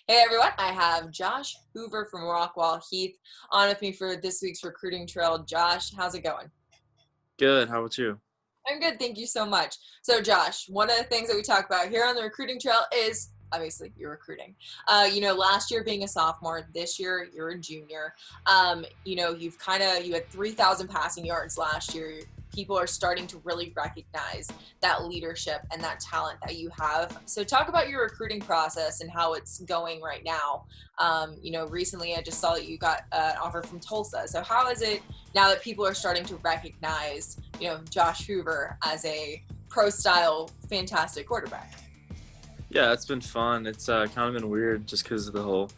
Hey everyone, I have Josh Hoover from Rockwall Heath on with me for this week's recruiting trail. Josh, how's it going? Good. How about you? I'm good, thank you so much. So Josh, one of the things that we talk about here on the recruiting trail is obviously you're recruiting. Last year being a sophomore, this year you're a junior. You had 3,000 passing yards last year. People are starting to really recognize that leadership and that talent that you have. So talk about your recruiting process and how it's going right now. Recently I just saw that you got an offer from Tulsa. So how is it now that people are starting to recognize, Josh Hoover as a pro-style, fantastic quarterback? Yeah, it's been fun. It's kind of been weird just because of the whole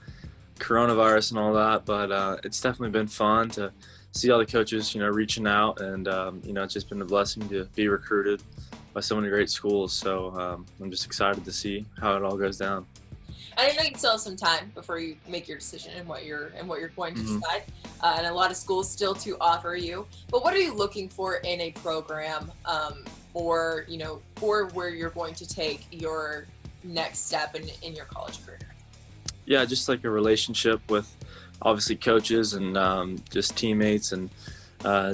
coronavirus and all that, but it's definitely been fun to see all the coaches, reaching out, and it's just been a blessing to be recruited by so many great schools. So I'm just excited to see how it all goes down. And I know you still have some time before you make your decision and what you're going to hmm decide, and a lot of schools still to offer you. But what are you looking for in a program, or where you're going to take your next step in your college career? Yeah, just like a relationship with obviously coaches and just teammates, and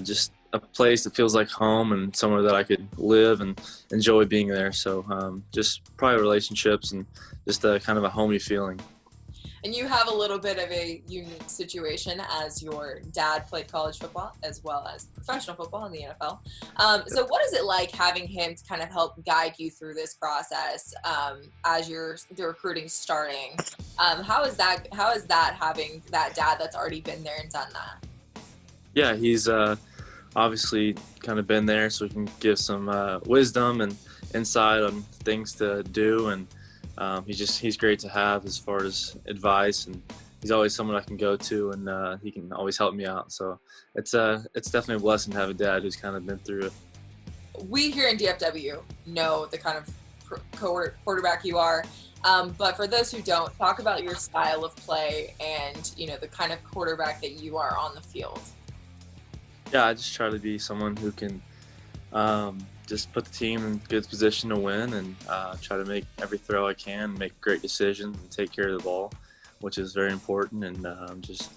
just a place that feels like home and somewhere that I could live and enjoy being there. So just probably relationships and just a kind of a homey feeling. And you have a little bit of a unique situation as your dad played college football as well as professional football in the NFL. So what is it like having him to kind of help guide you through this process as the recruiting starting? How is that having that dad that's already been there and done that? Yeah, he's obviously kind of been there, so he can give some wisdom and insight on things to do, and he's great to have as far as advice, and he's always someone I can go to, and he can always help me out. So it's definitely a blessing to have a dad who's kind of been through it. We here in DFW know the kind of quarterback you are, but for those who don't, talk about your style of play and the kind of quarterback that you are on the field. Yeah, I just try to be someone who can just put the team in good position to win, and try to make every throw I can, make great decisions, and take care of the ball, which is very important, and just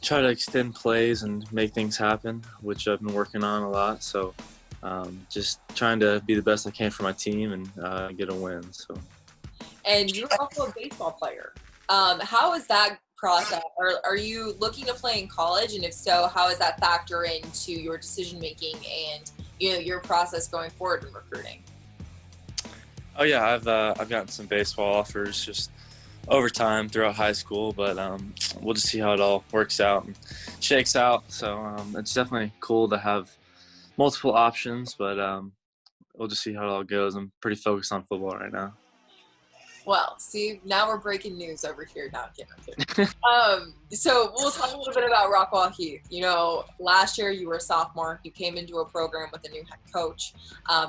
try to extend plays and make things happen, which I've been working on a lot. So just trying to be the best I can for my team and get a win. So. And you're also a baseball player. How is that process? Are you looking to play in college? And if so, how does that factor into your decision making and your process going forward in recruiting? Oh yeah, I've gotten some baseball offers just over time throughout high school, but we'll just see how it all works out and shakes out. So it's definitely cool to have multiple options, but we'll just see how it all goes. I'm pretty focused on football right now. Well, see, now we're breaking news over here. Now, I'm kidding. So we'll talk a little bit about Rockwall Heath. Last year you were a sophomore. You came into a program with a new head coach.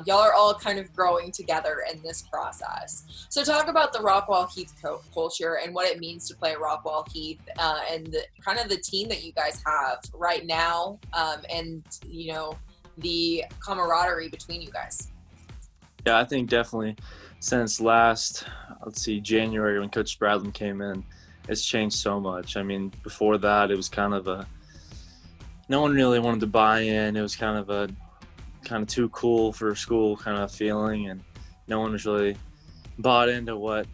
Y'all are all kind of growing together in this process. So talk about the Rockwall Heath culture and what it means to play at Rockwall Heath, and kind of the team that you guys have right now, and the camaraderie between you guys. Yeah, I think definitely since last, January when Coach Bradley came in, it's changed so much. I mean, before that, it was kind of no one really wanted to buy in. It was kind of too cool for school kind of feeling, and no one was really bought into what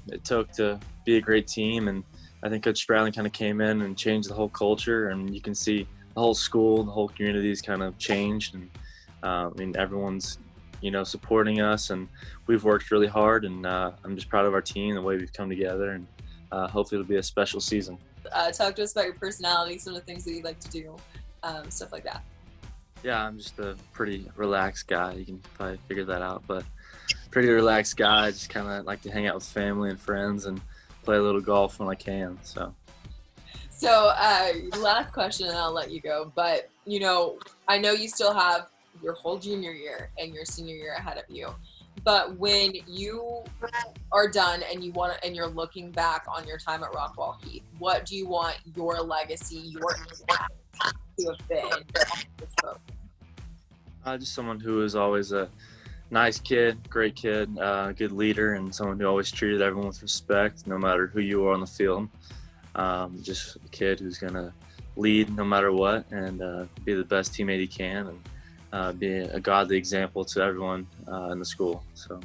it took to be a great team. And I think Coach Bradley kind of came in and changed the whole culture, and you can see the whole school, the whole community's kind of changed, and everyone's supporting us, and we've worked really hard, and I'm just proud of our team, the way we've come together, and hopefully it'll be a special season. Talk to us about your personality, some of the things that you like to do, stuff like that. Yeah, I'm just a pretty relaxed guy. You can probably figure that out, but pretty relaxed guy. I just kind of like to hang out with family and friends and play a little golf when I can. So last question, and I'll let you go. But I know you still have your whole junior year and your senior year ahead of you. But when you are done and you're looking back on your time at Rockwall Heath, what do you want your legacy, your impact to have been? just someone who is always a Nice kid, great kid, good leader, and someone who always treated everyone with respect, no matter who you are on the field. Just a kid who's gonna lead no matter what, and be the best teammate he can, and be a godly example to everyone in the school. So